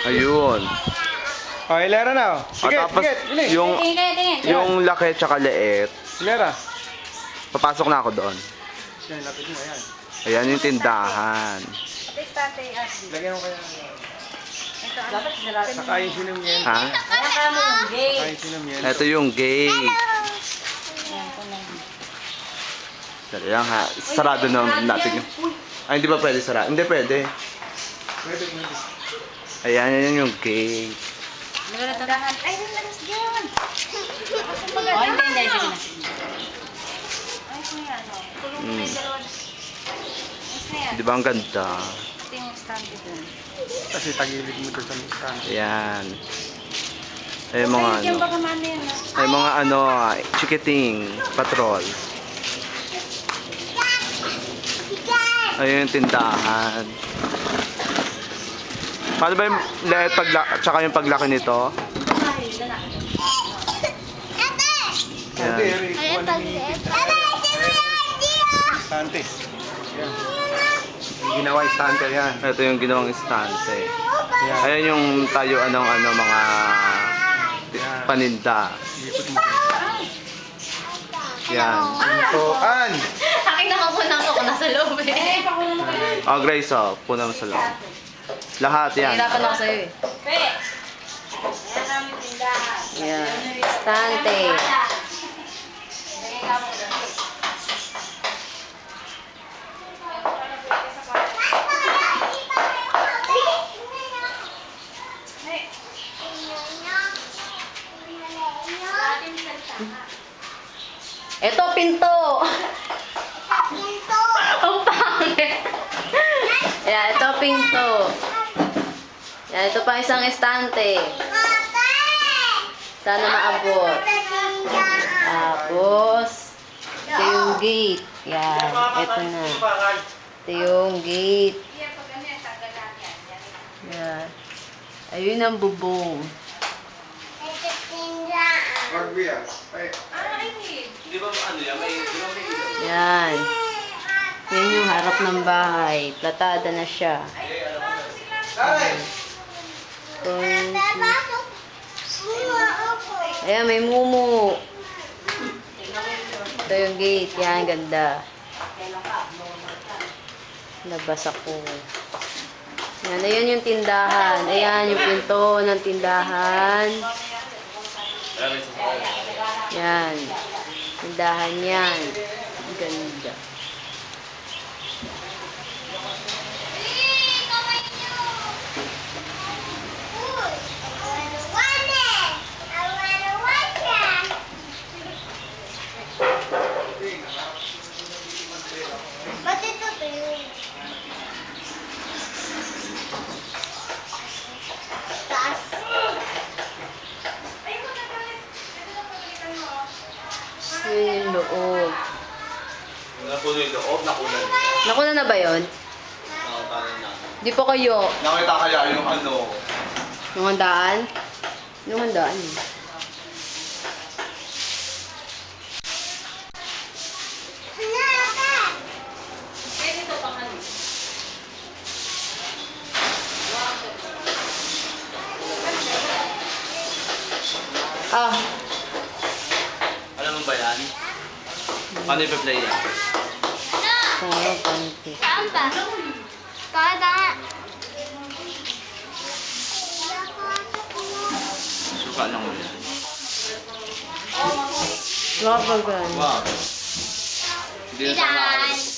Ayun. Oh, hilera na, oh. Sige, Tapos, sige. yung laki tsaka liit, Hilera. papasok na ako doon. Yan, lapit mo, ayan. Ayan yung tindahan. Lagyan mo kaya. Saka yung sinumyen. Ha? Saka yung sinumyen. Ito yung gate. Dali lang ha. Sarado na natin yung... Ay, hindi ba pwede sarado? Hindi pwede. Pwede. Ayan, yan yung gate. Ay, lagas dyan. Di ba ang ganda? Kasi tagilid mo doon sa stand. Ayan. Ay mga ano. Ay mga ano, chikiting, patrol. Ayun yung tindahan. Paano ba yung liit tsaka yung paglaki nito? Ayan. Stante. Yan. Yung ginawa istante yan. Ito yung ginawang istante. Yan. Ayan yung tayo mga paninda. Lipot mo. Yan. Sintuan. Akin nakapunang ako nasa loob eh. Oh, Grace, oh. Puna mo sa loob. Lahat yan. Hirapan ako sa'yo eh. Yan. Stante. Ito, pinto. Ang pangit. Yan, ito, pinto. Yan, ito pa isang estante. Sana maabot. Tapos, ito yung gate. Yan, ito na. Ito yung gate. Yan. Ayun ang bubong. Yan. Yan yung harap ng bahay. Platada na siya. Ayan, may mumu. Ito yung gate. Yan, ganda. Labas ako. Yan, ayan yung tindahan. Ayan yung pinto ng tindahan. Yan. Tindahan yan. Ganda. Yun yung loob. Napuno yung loob, nakuna niya. Nakuna na ba yun? Nakatanan na. Di pa kayo. Nakita kaya yung ano. Yung handaan? Yung handaan. Ah. Alam mo ba yan? Paano i-play yan? Oo, panty. Saan ba? Kada. Suka lang mo yan. Wakagan. Wow. Hindi na sana